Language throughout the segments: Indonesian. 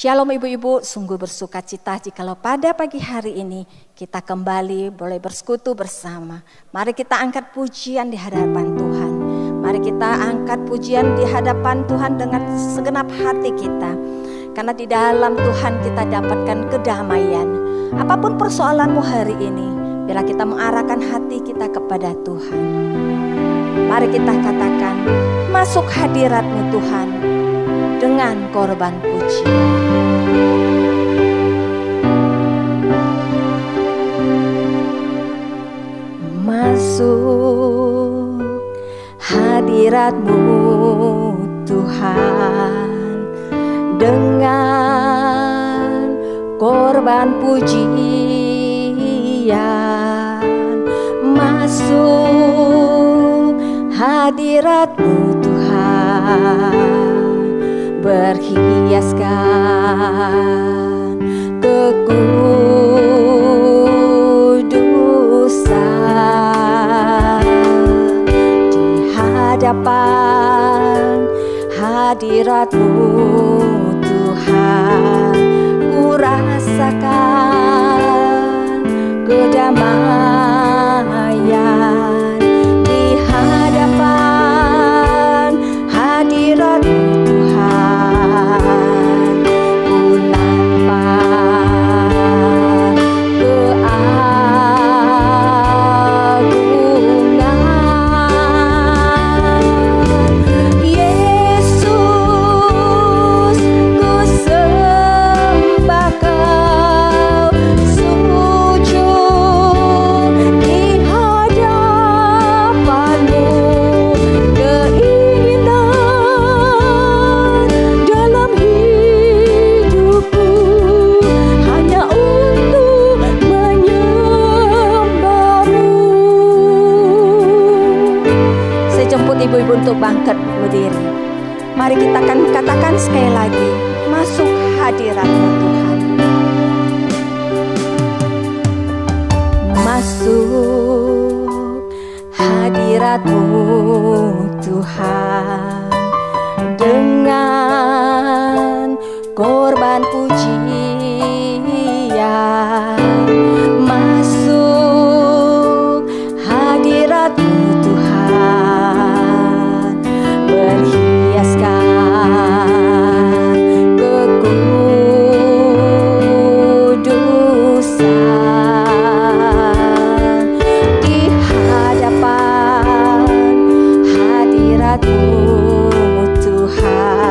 Shalom ibu-ibu, sungguh bersuka cita jikalau pada pagi hari ini kita kembali boleh bersekutu bersama. Mari kita angkat pujian di hadapan Tuhan. Mari kita angkat pujian di hadapan Tuhan dengan segenap hati kita. Karena di dalam Tuhan kita dapatkan kedamaian. Apapun persoalanmu hari ini, bila kita mengarahkan hati kita kepada Tuhan. Mari kita katakan, masuk hadirat-Mu Tuhan dengan korban pujian. Masuk hadirat-Mu Tuhan dengan korban pujian. Masuk hadirat-Mu Tuhan berhiaskan kekudusan di hadapan hadirat-Mu Tuhan. Ku rasakan kedamaian di hadapan hadirat-Mu Tuhan. Ku nampak keagungan Yesus, ku sembah Kau, sujud di hadapan-Mu. Keinginan dalam hidupku hanya untuk menyembah-Mu. Saya jemput ibu-ibu untuk bangkit berdiri. Mari kita akan katakan sekali lagi, masuk hadirat-Mu Tuhan. Masuk hadirat-Mu Tuhan dengan korban pujian. Masuk hadirat-Mu Tuhan berhiaskan kekudusan di hadapan hadirat-Mu Tuhan.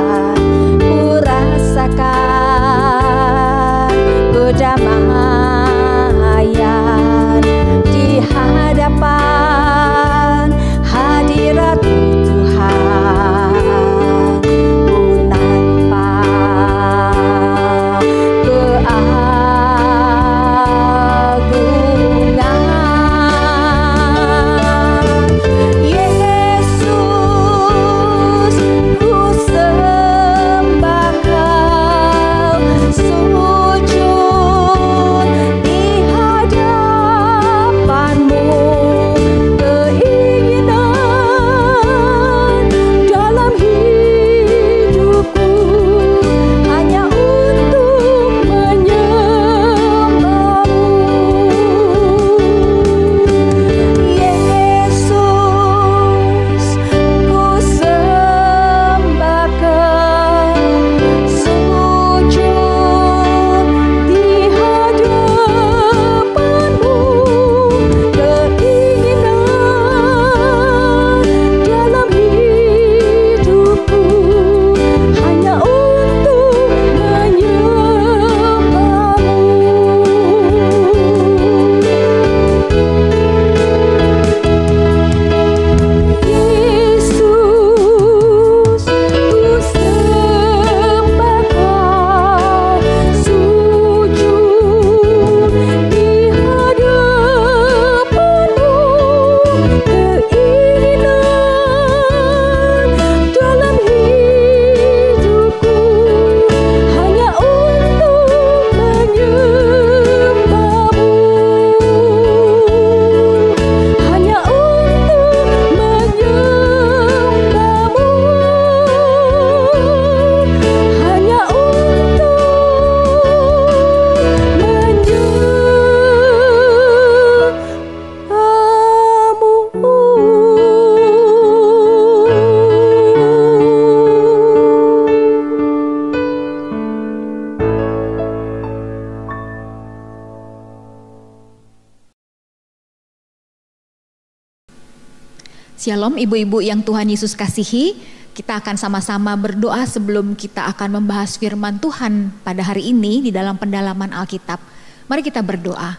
Shalom ibu-ibu yang Tuhan Yesus kasihi. Kita akan sama-sama berdoa sebelum kita akan membahas firman Tuhan pada hari ini di dalam pendalaman Alkitab. Mari kita berdoa.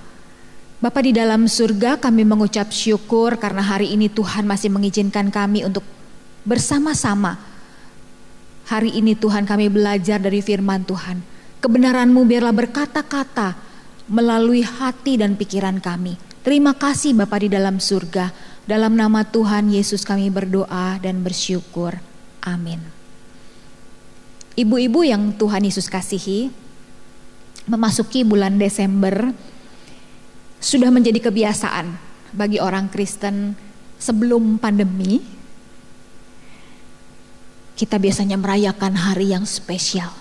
Bapa di dalam surga, kami mengucap syukur karena hari ini Tuhan masih mengizinkan kami untuk bersama-sama. Hari ini Tuhan kami belajar dari firman Tuhan. Kebenaran-Mu biarlah berkata-kata melalui hati dan pikiran kami. Terima kasih Bapa di dalam surga. Dalam nama Tuhan Yesus kami berdoa dan bersyukur. Amin. Ibu-ibu yang Tuhan Yesus kasihi, memasuki bulan Desember sudah menjadi kebiasaan bagi orang Kristen sebelum pandemi. Kita biasanya merayakan hari yang spesial,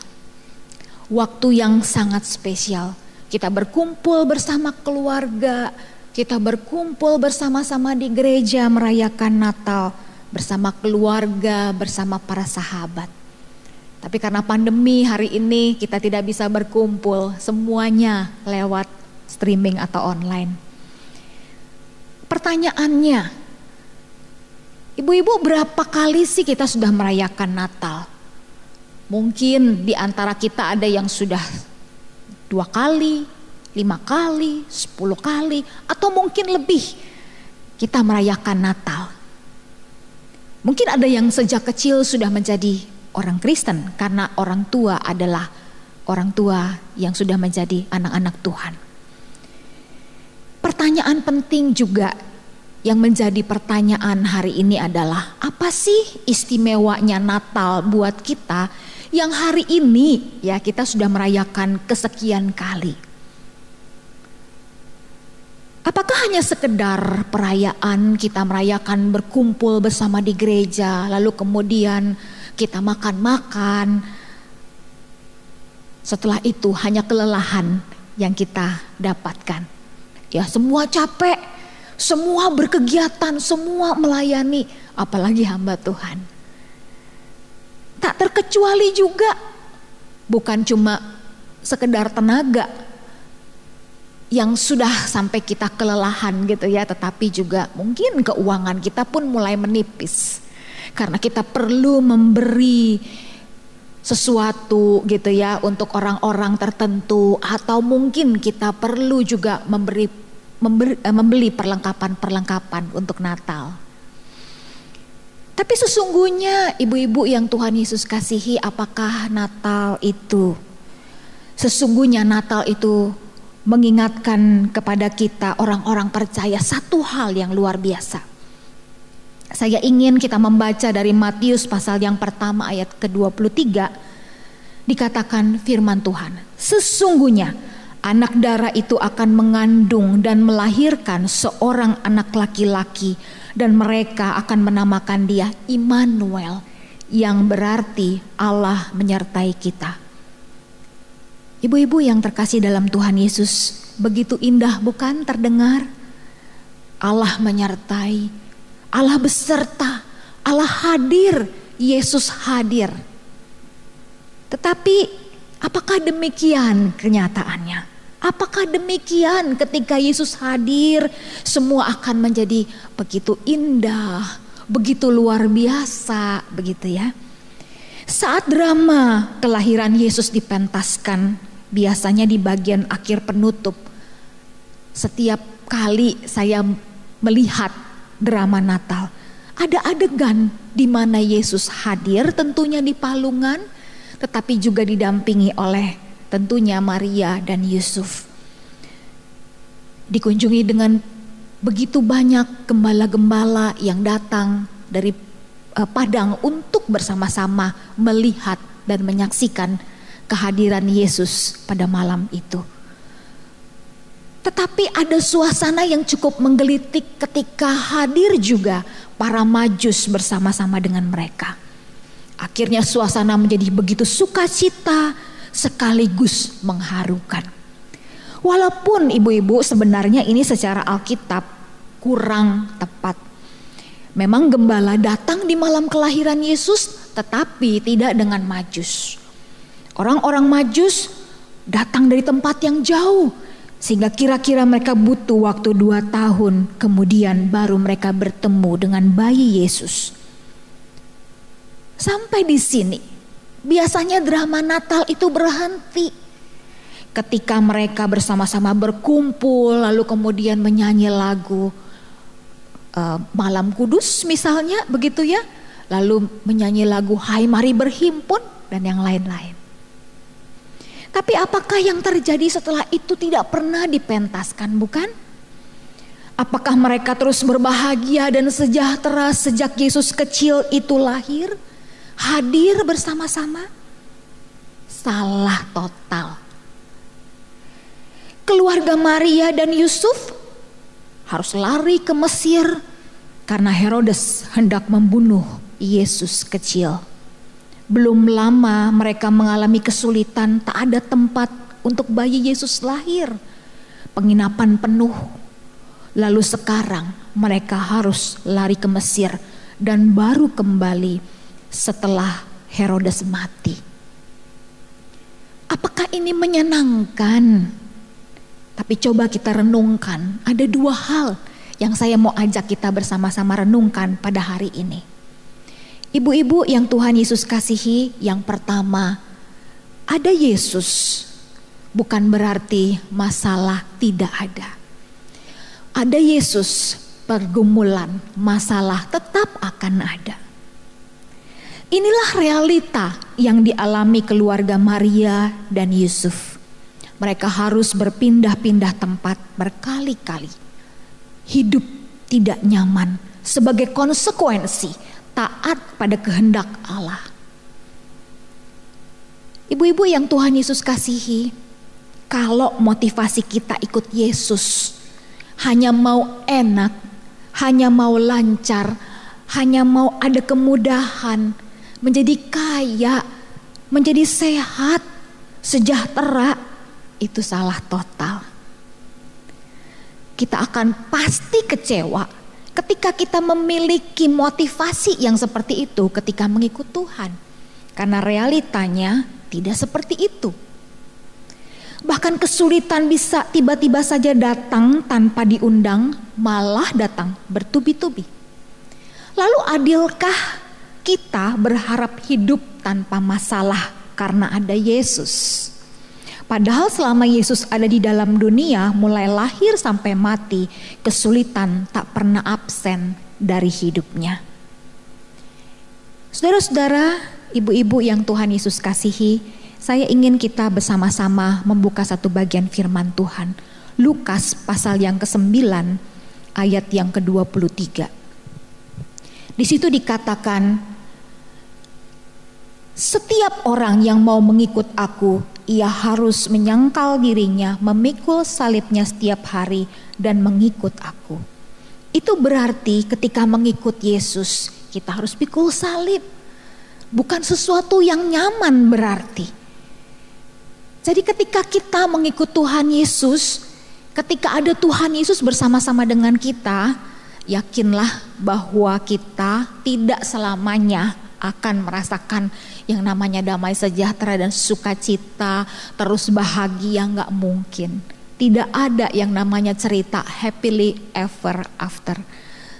waktu yang sangat spesial. Kita berkumpul bersama keluarga, kita berkumpul bersama-sama di gereja merayakan Natal bersama keluarga, bersama para sahabat. Tapi karena pandemi hari ini kita tidak bisa berkumpul, semuanya lewat streaming atau online. Pertanyaannya, ibu-ibu berapa kali sih kita sudah merayakan Natal? Mungkin di antara kita ada yang sudah 2 kali, 5 kali, 10 kali, atau mungkin lebih kita merayakan Natal. Mungkin ada yang sejak kecil sudah menjadi orang Kristen karena orang tua adalah orang tua yang sudah menjadi anak-anak Tuhan. Pertanyaan penting juga yang menjadi pertanyaan hari ini adalah, apa sih istimewanya Natal buat kita yang hari ini ya kita sudah merayakan kesekian kali? Apakah hanya sekedar perayaan, kita merayakan berkumpul bersama di gereja, lalu kemudian kita makan-makan. Setelah itu hanya kelelahan yang kita dapatkan. Ya, semua capek, semua berkegiatan, semua melayani, apalagi hamba Tuhan. Tak terkecuali juga bukan cuma sekedar tenaga yang sudah sampai kita kelelahan gitu ya, tetapi juga mungkin keuangan kita pun mulai menipis karena kita perlu memberi sesuatu gitu ya untuk orang-orang tertentu, atau mungkin kita perlu juga membeli perlengkapan-perlengkapan untuk Natal. Tapi sesungguhnya ibu-ibu yang Tuhan Yesus kasihi, apakah Natal itu sesungguhnya Natal itu mengingatkan kepada kita orang-orang percaya satu hal yang luar biasa. Saya ingin kita membaca dari Matius pasal yang pertama ayat ke-23. Dikatakan firman Tuhan, sesungguhnya anak darah itu akan mengandung dan melahirkan seorang anak laki-laki, dan mereka akan menamakan dia Immanuel, yang berarti Allah menyertai kita. Ibu-ibu yang terkasih dalam Tuhan Yesus, begitu indah bukan terdengar? Allah menyertai, Allah beserta, Allah hadir, Yesus hadir. Tetapi apakah demikian kenyataannya? Apakah demikian ketika Yesus hadir semua akan menjadi begitu indah, begitu luar biasa, begitu ya? Saat drama kelahiran Yesus dipentaskan, biasanya di bagian akhir penutup, setiap kali saya melihat drama Natal, ada adegan di mana Yesus hadir tentunya di palungan, tetapi juga didampingi oleh tentunya Maria dan Yusuf. Dikunjungi dengan begitu banyak gembala-gembala yang datang dari padang untuk bersama-sama melihat dan menyaksikan kehadiran Yesus pada malam itu. Tetapi ada suasana yang cukup menggelitik ketika hadir juga para Majus bersama-sama dengan mereka. Akhirnya suasana menjadi begitu sukacita sekaligus mengharukan. Walaupun ibu-ibu sebenarnya ini secara Alkitab kurang tepat. Memang gembala datang di malam kelahiran Yesus, tetapi tidak dengan Majus. Orang-orang Majus datang dari tempat yang jauh, Sehingga kira-kira mereka butuh waktu 2 tahun kemudian baru mereka bertemu dengan bayi Yesus. Sampai di sini biasanya drama Natal itu berhenti. Ketika mereka bersama-sama berkumpul lalu kemudian menyanyi lagu Malam Kudus misalnya begitu ya. Lalu menyanyi lagu Hai Mari Berhimpun dan yang lain-lain. Tapi apakah yang terjadi setelah itu tidak pernah dipentaskan, bukan? Apakah mereka terus berbahagia dan sejahtera sejak Yesus kecil itu lahir, hadir bersama-sama? Salah total. Keluarga Maria dan Yusuf harus lari ke Mesir karena Herodes hendak membunuh Yesus kecil. Belum lama mereka mengalami kesulitan, tak ada tempat untuk bayi Yesus lahir. Penginapan penuh. Lalu sekarang mereka harus lari ke Mesir dan baru kembali setelah Herodes mati. Apakah ini menyenangkan? Tapi coba kita renungkan, ada 2 hal yang saya mau ajak kita bersama-sama renungkan pada hari ini. Ibu-ibu yang Tuhan Yesus kasihi, yang pertama, ada Yesus bukan berarti masalah tidak ada. Ada Yesus, pergumulan, masalah tetap akan ada. Inilah realita yang dialami keluarga Maria dan Yusuf. Mereka harus berpindah-pindah tempat berkali-kali. Hidup tidak nyaman sebagai konsekuensi taat pada kehendak Allah. Ibu-ibu yang Tuhan Yesus kasihi, kalau motivasi kita ikut Yesus hanya mau enak, hanya mau lancar, hanya mau ada kemudahan, menjadi kaya, menjadi sehat, sejahtera, itu salah total. Kita akan pasti kecewa ketika kita memiliki motivasi yang seperti itu ketika mengikut Tuhan. Karena realitanya tidak seperti itu. Bahkan kesulitan bisa tiba-tiba saja datang tanpa diundang, malah datang bertubi-tubi. Lalu adilkah kita berharap hidup tanpa masalah karena ada Yesus? Padahal selama Yesus ada di dalam dunia, mulai lahir sampai mati, kesulitan tak pernah absen dari hidupnya. Saudara-saudara, ibu-ibu yang Tuhan Yesus kasihi, saya ingin kita bersama-sama membuka satu bagian firman Tuhan. Lukas pasal yang ke-9 ayat yang ke-23. Di situ dikatakan, setiap orang yang mau mengikut aku, ia harus menyangkal dirinya, memikul salibnya setiap hari dan mengikut aku. Itu berarti ketika mengikut Yesus, kita harus pikul salib. Bukan sesuatu yang nyaman berarti. Jadi ketika kita mengikut Tuhan Yesus, ketika ada Tuhan Yesus bersama-sama dengan kita, yakinlah bahwa kita tidak selamanya akan merasakan yang namanya damai sejahtera dan sukacita, terus bahagia, gak mungkin. Tidak ada yang namanya cerita happily ever after.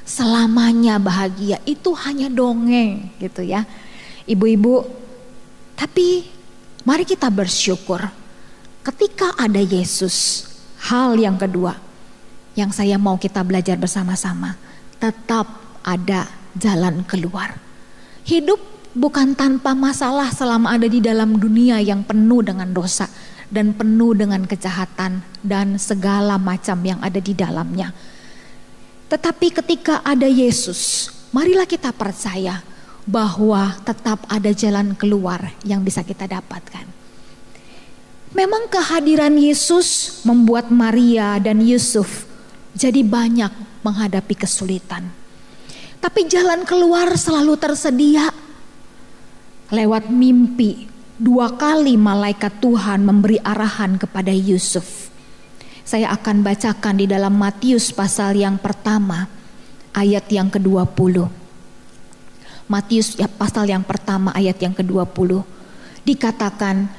Selamanya bahagia, itu hanya dongeng gitu ya. Ibu-ibu, tapi mari kita bersyukur ketika ada Yesus. Hal yang kedua yang saya mau kita belajar bersama-sama, tetap ada jalan keluar. Hidup bukan tanpa masalah selama ada di dalam dunia yang penuh dengan dosa dan penuh dengan kejahatan dan segala macam yang ada di dalamnya. Tetapi ketika ada Yesus, marilah kita percaya bahwa tetap ada jalan keluar yang bisa kita dapatkan. Memang kehadiran Yesus membuat Maria dan Yusuf jadi banyak menghadapi kesulitan. Tapi jalan keluar selalu tersedia. Lewat mimpi, 2 kali malaikat Tuhan memberi arahan kepada Yusuf. Saya akan bacakan di dalam Matius pasal yang pertama, ayat yang ke-20. Matius pasal yang pertama ayat yang ke-20. Dikatakan,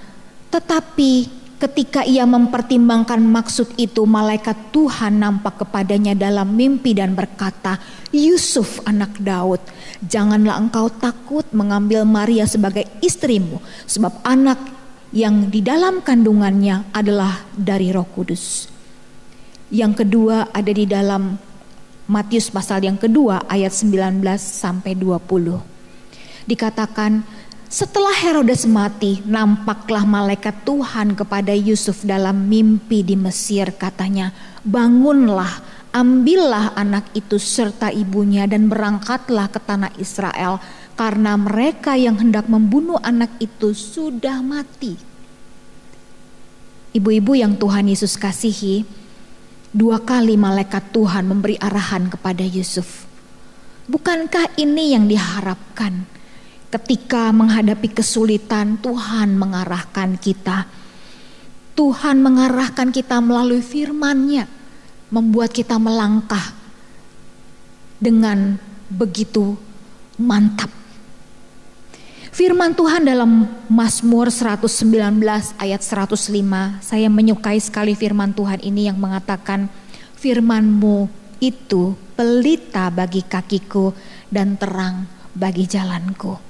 tetapi Ketika ia mempertimbangkan maksud itu, malaikat Tuhan nampak kepadanya dalam mimpi dan berkata, "Yusuf anak Daud, janganlah engkau takut mengambil Maria sebagai istrimu, sebab anak yang di dalam kandungannya adalah dari Roh Kudus." Yang kedua ada di dalam Matius pasal yang kedua ayat 19 sampai 20. Dikatakan, setelah Herodes mati, nampaklah malaikat Tuhan kepada Yusuf dalam mimpi di Mesir. Katanya, "Bangunlah, ambillah anak itu serta ibunya dan berangkatlah ke tanah Israel, karena mereka yang hendak membunuh anak itu sudah mati." Ibu-ibu yang Tuhan Yesus kasihi, 2 kali malaikat Tuhan memberi arahan kepada Yusuf. Bukankah ini yang diharapkan? Ketika menghadapi kesulitan, Tuhan mengarahkan kita. Tuhan mengarahkan kita melalui firman-Nya, membuat kita melangkah dengan begitu mantap. Firman Tuhan dalam Mazmur 119 ayat 105, saya menyukai sekali firman Tuhan ini yang mengatakan, "Firman-Mu itu pelita bagi kakiku dan terang bagi jalanku."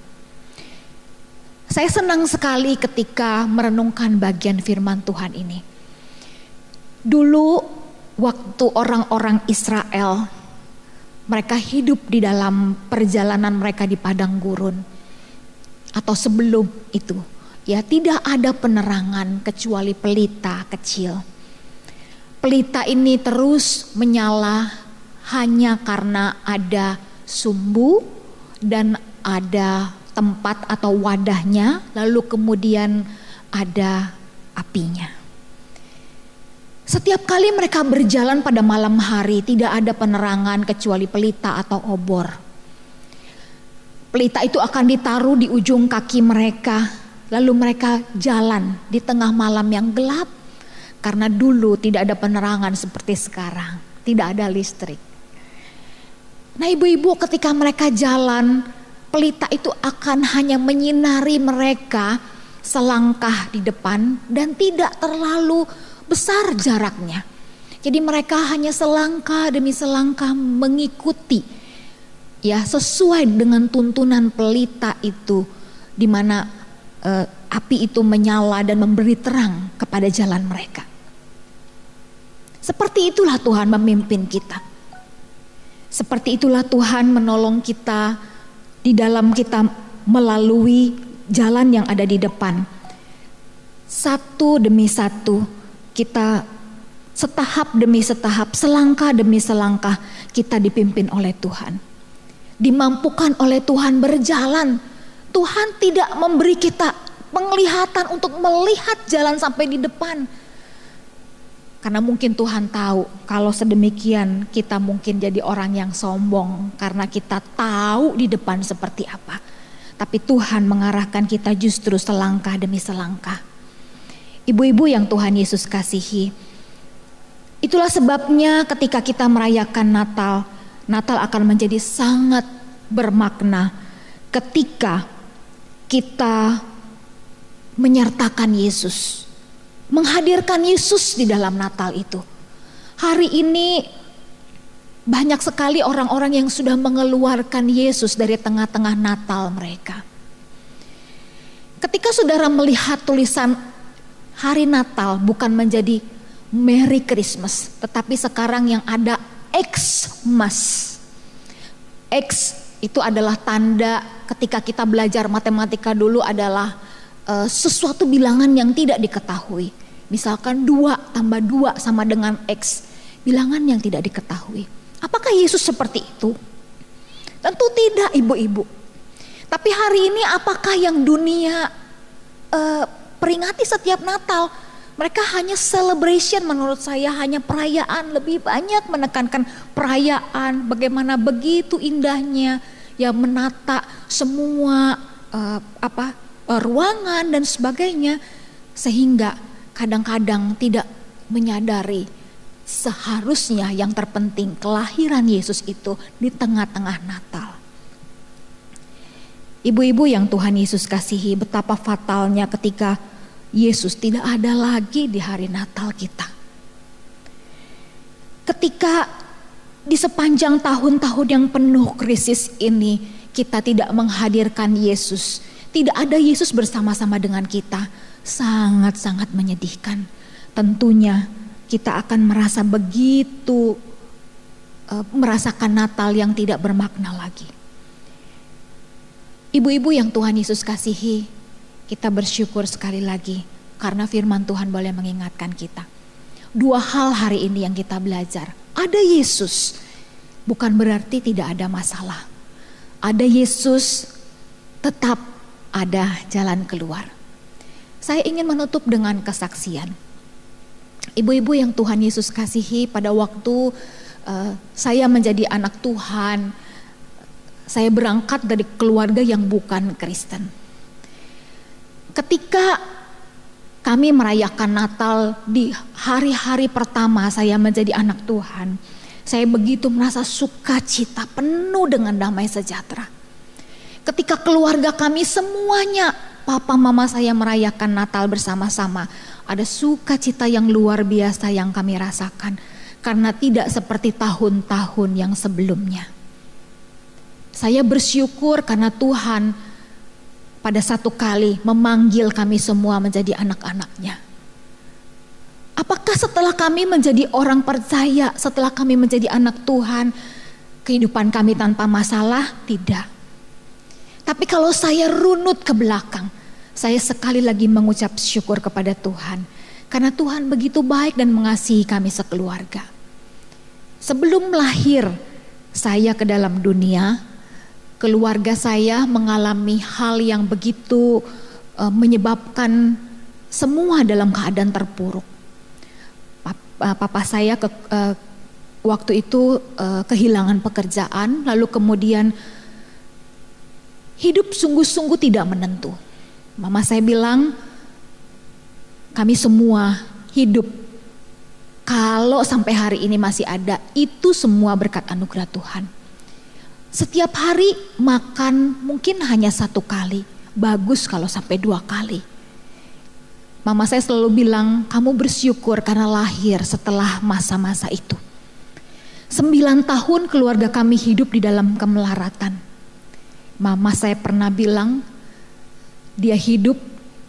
Saya senang sekali ketika merenungkan bagian firman Tuhan ini. Dulu waktu orang-orang Israel, mereka hidup di dalam perjalanan mereka di padang gurun. Atau sebelum itu, ya tidak ada penerangan kecuali pelita kecil. Pelita ini terus menyala hanya karena ada sumbu dan ada tempat atau wadahnya, lalu kemudian ada apinya. Setiap kali mereka berjalan pada malam hari, tidak ada penerangan kecuali pelita atau obor. Pelita itu akan ditaruh di ujung kaki mereka, lalu mereka jalan di tengah malam yang gelap, karena dulu tidak ada penerangan seperti sekarang, tidak ada listrik. Nah, ibu-ibu, ketika mereka jalan, pelita itu akan hanya menyinari mereka selangkah di depan dan tidak terlalu besar jaraknya. Jadi mereka hanya selangkah demi selangkah mengikuti, ya, sesuai dengan tuntunan pelita itu, di mana api itu menyala dan memberi terang kepada jalan mereka. Seperti itulah Tuhan memimpin kita. Seperti itulah Tuhan menolong kita di dalam kita melalui jalan yang ada di depan. Satu demi satu, kita setahap demi setahap, selangkah demi selangkah, kita dipimpin oleh Tuhan. Dimampukan oleh Tuhan berjalan. Tuhan tidak memberi kita penglihatan untuk melihat jalan sampai di depan. Karena mungkin Tuhan tahu kalau sedemikian kita mungkin jadi orang yang sombong karena kita tahu di depan seperti apa. Tapi Tuhan mengarahkan kita justru selangkah demi selangkah. Ibu-ibu yang Tuhan Yesus kasihi, itulah sebabnya ketika kita merayakan Natal, Natal akan menjadi sangat bermakna ketika kita menyertakan Yesus. Menghadirkan Yesus di dalam Natal itu. Hari ini banyak sekali orang-orang yang sudah mengeluarkan Yesus dari tengah-tengah Natal mereka. Ketika saudara melihat tulisan Hari Natal bukan menjadi Merry Christmas, tetapi sekarang yang ada Xmas. X itu adalah tanda ketika kita belajar matematika dulu adalah sesuatu bilangan yang tidak diketahui. Misalkan 2 tambah 2 sama dengan X, bilangan yang tidak diketahui. Apakah Yesus seperti itu? Tentu tidak, ibu-ibu. Tapi hari ini apakah yang dunia peringati setiap Natal? Mereka hanya celebration, menurut saya hanya perayaan, lebih banyak menekankan perayaan, bagaimana begitu indahnya ya menata semua ruangan dan sebagainya, sehingga kadang-kadang tidak menyadari seharusnya yang terpenting kelahiran Yesus itu di tengah-tengah Natal. Ibu-ibu yang Tuhan Yesus kasihi, betapa fatalnya ketika Yesus tidak ada lagi di hari Natal kita. Ketika di sepanjang tahun-tahun yang penuh krisis ini kita tidak menghadirkan Yesus, tidak ada Yesus bersama-sama dengan kita, sangat-sangat menyedihkan. Tentunya kita akan merasa begitu merasakan Natal yang tidak bermakna lagi. Ibu-ibu yang Tuhan Yesus kasihi, kita bersyukur sekali lagi karena firman Tuhan boleh mengingatkan kita. 2 hal hari ini yang kita belajar. Ada Yesus, bukan berarti tidak ada masalah. Ada Yesus, tetap ada jalan keluar. Saya ingin menutup dengan kesaksian. Ibu-ibu yang Tuhan Yesus kasihi, pada waktu saya menjadi anak Tuhan, saya berangkat dari keluarga yang bukan Kristen. Ketika kami merayakan Natal di hari-hari pertama saya menjadi anak Tuhan, saya begitu merasa sukacita penuh dengan damai sejahtera. Ketika keluarga kami semuanya, papa mama saya merayakan Natal bersama-sama, ada sukacita yang luar biasa yang kami rasakan. Karena tidak seperti tahun-tahun yang sebelumnya. Saya bersyukur karena Tuhan pada satu kali memanggil kami semua menjadi anak-anaknya. Apakah setelah kami menjadi orang percaya, setelah kami menjadi anak Tuhan, kehidupan kami tanpa masalah? Tidak. Tapi kalau saya runut ke belakang, saya sekali lagi mengucap syukur kepada Tuhan. Karena Tuhan begitu baik dan mengasihi kami sekeluarga. Sebelum lahir saya ke dalam dunia, keluarga saya mengalami hal yang begitu menyebabkan semua dalam keadaan terpuruk. Papa saya waktu itu kehilangan pekerjaan, lalu kemudian hidup sungguh-sungguh tidak menentu. Mama saya bilang, kami semua hidup, kalau sampai hari ini masih ada, itu semua berkat anugerah Tuhan. Setiap hari makan mungkin hanya 1 kali, bagus kalau sampai 2 kali. Mama saya selalu bilang, kamu bersyukur karena lahir setelah masa-masa itu. 9 tahun keluarga kami hidup di dalam kemelaratan. Mama saya pernah bilang, dia hidup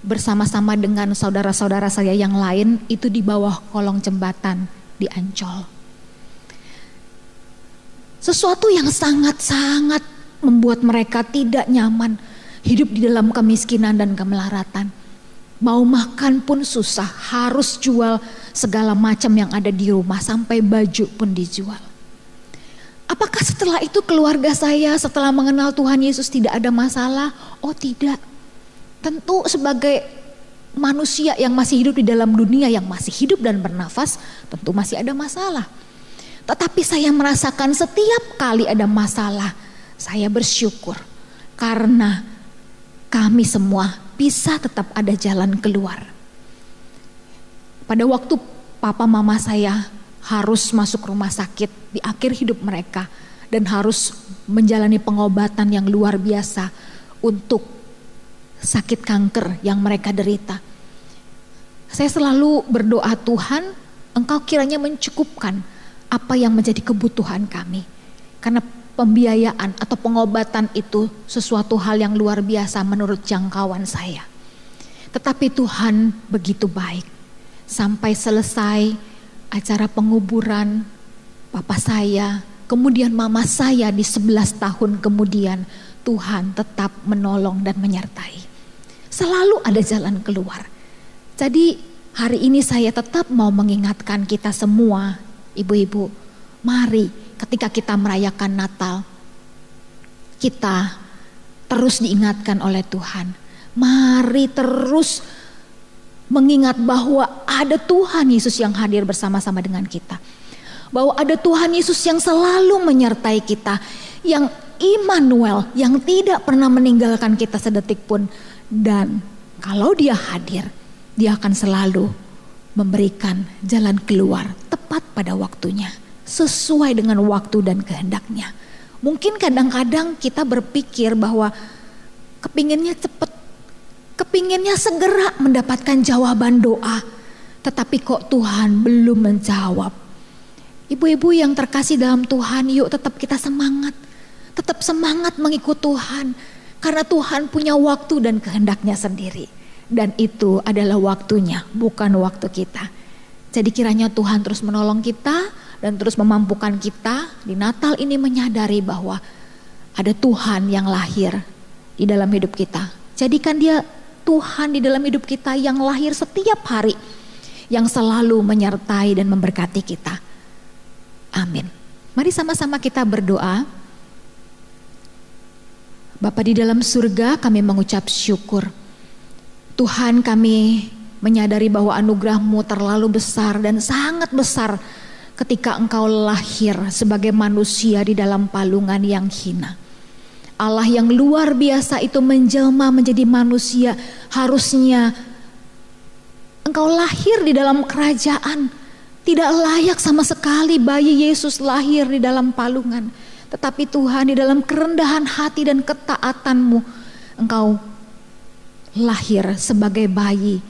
bersama-sama dengan saudara-saudara saya yang lain itu di bawah kolong jembatan di Ancol. Sesuatu yang sangat-sangat membuat mereka tidak nyaman hidup di dalam kemiskinan dan kemelaratan. Mau makan pun susah, harus jual segala macam yang ada di rumah, sampai baju pun dijual. Apakah setelah itu keluarga saya setelah mengenal Tuhan Yesus tidak ada masalah? Oh tidak. Tentu sebagai manusia yang masih hidup di dalam dunia, yang masih hidup dan bernafas, tentu masih ada masalah. Tetapi saya merasakan setiap kali ada masalah, saya bersyukur. Karena kami semua bisa tetap ada jalan keluar. Pada waktu papa mama saya harus masuk rumah sakit di akhir hidup mereka, dan harus menjalani pengobatan yang luar biasa untuk sakit kanker yang mereka derita. Saya selalu berdoa, Tuhan, Engkau kiranya mencukupkan apa yang menjadi kebutuhan kami. Karena pembiayaan atau pengobatan itu sesuatu hal yang luar biasa menurut jangkauan saya. Tetapi Tuhan begitu baik. Sampai selesai acara penguburan papa saya, kemudian mama saya di 11 tahun kemudian, Tuhan tetap menolong dan menyertai. Selalu ada jalan keluar. Jadi hari ini saya tetap mau mengingatkan kita semua, ibu-ibu, mari ketika kita merayakan Natal, kita terus diingatkan oleh Tuhan. Mari terus mengingat bahwa ada Tuhan Yesus yang hadir bersama-sama dengan kita. Bahwa ada Tuhan Yesus yang selalu menyertai kita, yang Immanuel, yang tidak pernah meninggalkan kita sedetik pun. Dan kalau dia hadir, dia akan selalu memberikan jalan keluar tepat pada waktunya, sesuai dengan waktu dan kehendaknya. Mungkin kadang-kadang kita berpikir bahwa kepinginnya cepat, kepinginnya segera mendapatkan jawaban doa, tetapi kok Tuhan belum menjawab. Ibu-ibu yang terkasih dalam Tuhan, yuk tetap kita semangat. Tetap semangat mengikut Tuhan. Karena Tuhan punya waktu dan kehendaknya sendiri. Dan itu adalah waktunya, bukan waktu kita. Jadi kiranya Tuhan terus menolong kita dan terus memampukan kita di Natal ini menyadari bahwa ada Tuhan yang lahir di dalam hidup kita. Jadikan Dia Tuhan di dalam hidup kita yang lahir setiap hari, yang selalu menyertai dan memberkati kita. Amin. Mari sama-sama kita berdoa. Bapa di dalam surga, kami mengucap syukur. Tuhan, kami menyadari bahwa anugerah-Mu terlalu besar dan sangat besar ketika Engkau lahir sebagai manusia di dalam palungan yang hina. Allah yang luar biasa itu menjelma menjadi manusia. Harusnya Engkau lahir di dalam kerajaan. Tidak layak sama sekali bayi Yesus lahir di dalam palungan. Tetapi Tuhan, di dalam kerendahan hati dan ketaatanmu, Engkau lahir sebagai bayi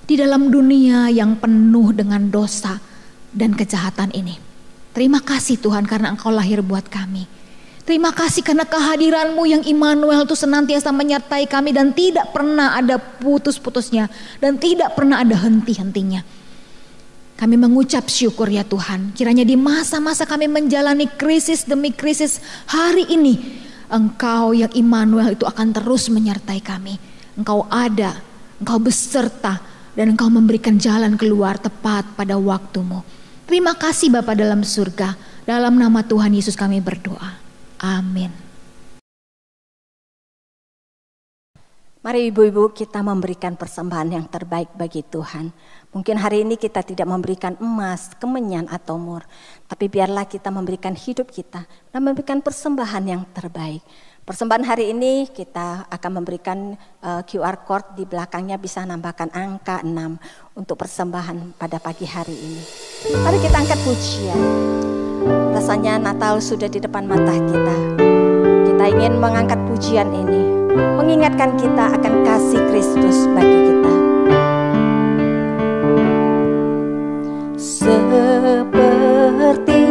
di dalam dunia yang penuh dengan dosa dan kejahatan ini. Terima kasih Tuhan karena Engkau lahir buat kami. Terima kasih karena kehadiran-Mu yang Immanuel itu senantiasa menyertai kami dan tidak pernah ada putus-putusnya dan tidak pernah ada henti-hentinya. Kami mengucap syukur ya Tuhan. Kiranya di masa-masa kami menjalani krisis demi krisis hari ini, Engkau yang Immanuel itu akan terus menyertai kami. Engkau ada, Engkau beserta, dan Engkau memberikan jalan keluar tepat pada waktu-Mu. Terima kasih Bapa dalam surga. Dalam nama Tuhan Yesus kami berdoa. Amin. Mari ibu-ibu kita memberikan persembahan yang terbaik bagi Tuhan. Mungkin hari ini kita tidak memberikan emas, kemenyan atau mur. Tapi biarlah kita memberikan hidup kita dan memberikan persembahan yang terbaik. Persembahan hari ini kita akan memberikan QR code di belakangnya, bisa nambahkan angka 6 untuk persembahan pada pagi hari ini. Mari kita angkat pujian. Rasanya Natal sudah di depan mata kita. Kita ingin mengangkat pujian ini, mengingatkan kita akan kasih Kristus bagi kita. Seperti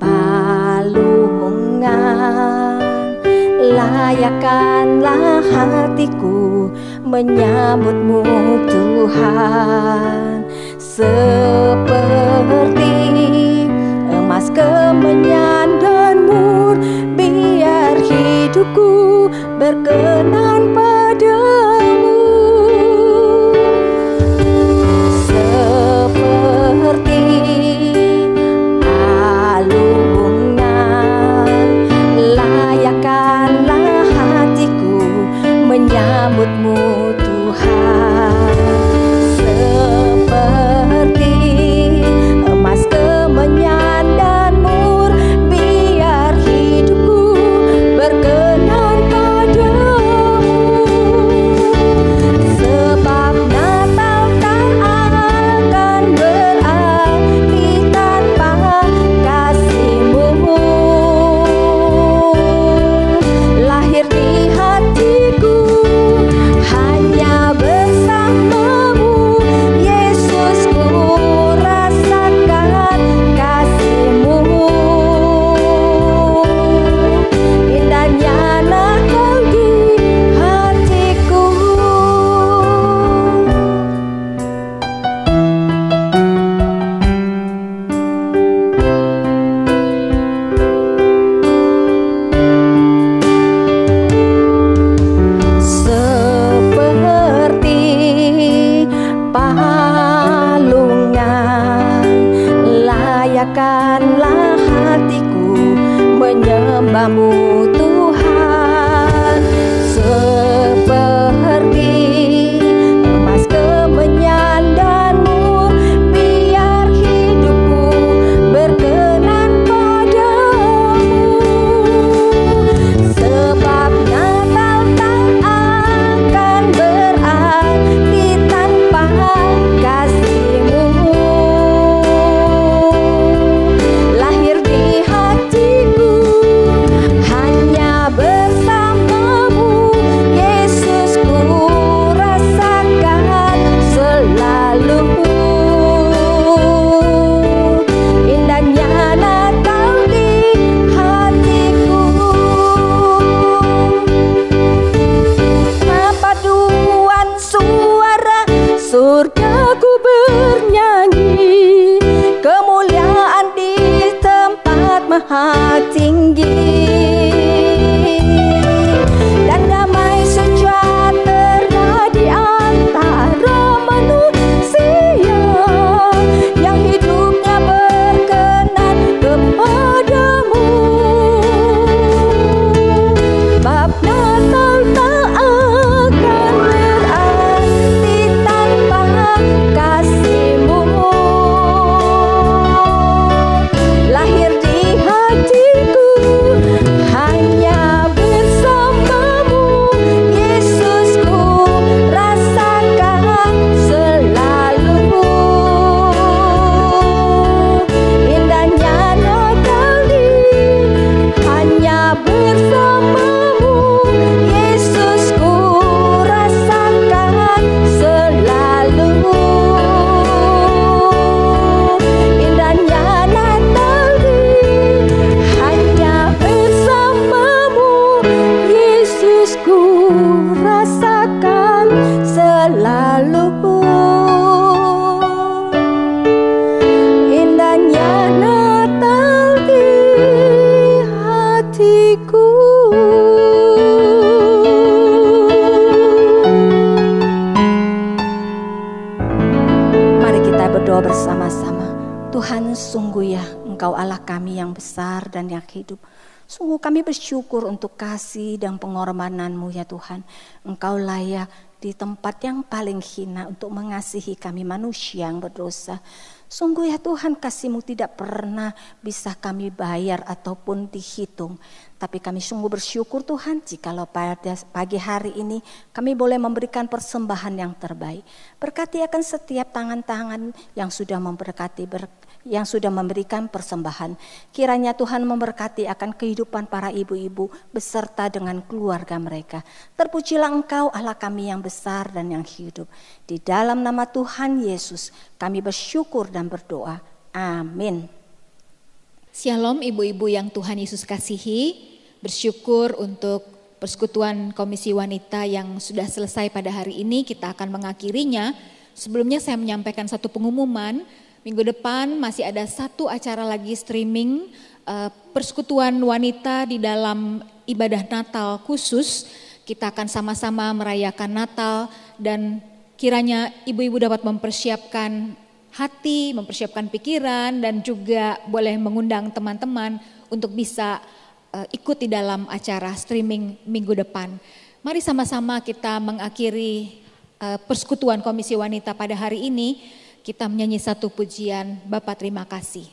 palungan, layakkanlah hatiku menyambut-Mu Tuhan. Seperti emas, kemenyan dan mur, biar hidupku berkenan padamu. Seperti palungan, layakkanlah hatiku menyambut-Mu Tuhan. Seperti emas, kemenyan dan mur, biar hidupku berkenan padamu. Sebab Natal tak akan berarti tanpa kasih-Mu. Lahir di hatiku hanya bersama-Mu, Yesus, ku rasakan kasih-Mu. Indahnya Natal di hatiku. Seperti palungan, layakkanlah hatiku menyembah-Mu Tuhan. Seperti emas, kemenyan dan mur, biar hidupku berkenan padamu. Sebab Natal tak akan berarti tanpa kasih-Mu. Lahir di hatiku Engkau Allah kami yang besar dan yang hidup. Sungguh kami bersyukur untuk kasih dan pengorbanan-Mu ya Tuhan. Engkau layak di tempat yang paling hina untuk mengasihi kami manusia yang berdosa. Sungguh ya Tuhan, kasih-Mu tidak pernah bisa kami bayar ataupun dihitung. Tapi kami sungguh bersyukur Tuhan, jikalau pada pagi hari ini kami boleh memberikan persembahan yang terbaik. Berkati akan setiap tangan-tangan yang sudah memberkati, yang sudah memberikan persembahan. Kiranya Tuhan memberkati akan kehidupan para ibu-ibu beserta dengan keluarga mereka. Terpujilah Engkau Allah kami yang besar dan yang hidup. Di dalam nama Tuhan Yesus kami bersyukur dan berdoa. Amin. Shalom ibu-ibu yang Tuhan Yesus kasihi. Bersyukur untuk persekutuan Komisi Wanita yang sudah selesai pada hari ini. Kita akan mengakhirinya. Sebelumnya saya menyampaikan satu pengumuman. Minggu depan masih ada satu acara lagi streaming persekutuan wanita di dalam ibadah Natal khusus. Kita akan sama-sama merayakan Natal dan kiranya ibu-ibu dapat mempersiapkan hati, mempersiapkan pikiran dan juga boleh mengundang teman-teman untuk bisa ikut di dalam acara streaming minggu depan. Mari sama-sama kita mengakhiri persekutuan Komisi Wanita pada hari ini. Kita menyanyi satu pujian, Bapa terima kasih.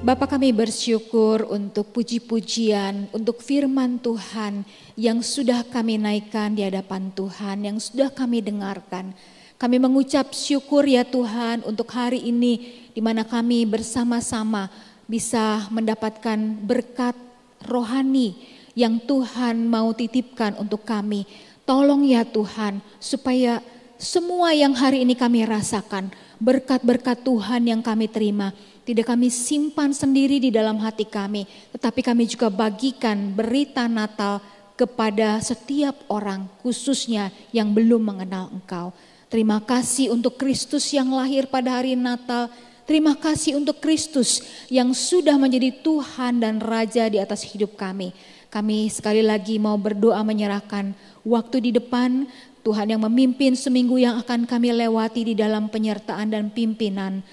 Bapa kami bersyukur untuk puji-pujian, untuk firman Tuhan yang sudah kami naikkan di hadapan Tuhan, yang sudah kami dengarkan. Kami mengucap syukur ya Tuhan untuk hari ini di mana kami bersama-sama bisa mendapatkan berkat rohani yang Tuhan mau titipkan untuk kami. Tolong ya Tuhan supaya semua yang hari ini kami rasakan, berkat-berkat Tuhan yang kami terima, tidak kami simpan sendiri di dalam hati kami, tetapi kami juga bagikan berita Natal kepada setiap orang, khususnya yang belum mengenal Engkau. Terima kasih untuk Kristus yang lahir pada hari Natal. Terima kasih untuk Kristus yang sudah menjadi Tuhan dan Raja di atas hidup kami. Kami sekali lagi mau berdoa menyerahkan waktu di depan Tuhan yang memimpin seminggu yang akan kami lewati di dalam penyertaan dan pimpinan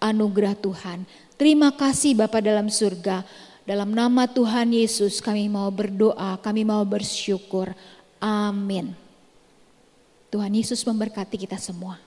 anugerah Tuhan. Terima kasih Bapa dalam surga. Dalam nama Tuhan Yesus kami mau berdoa, kami mau bersyukur. Amin. Tuhan Yesus memberkati kita semua.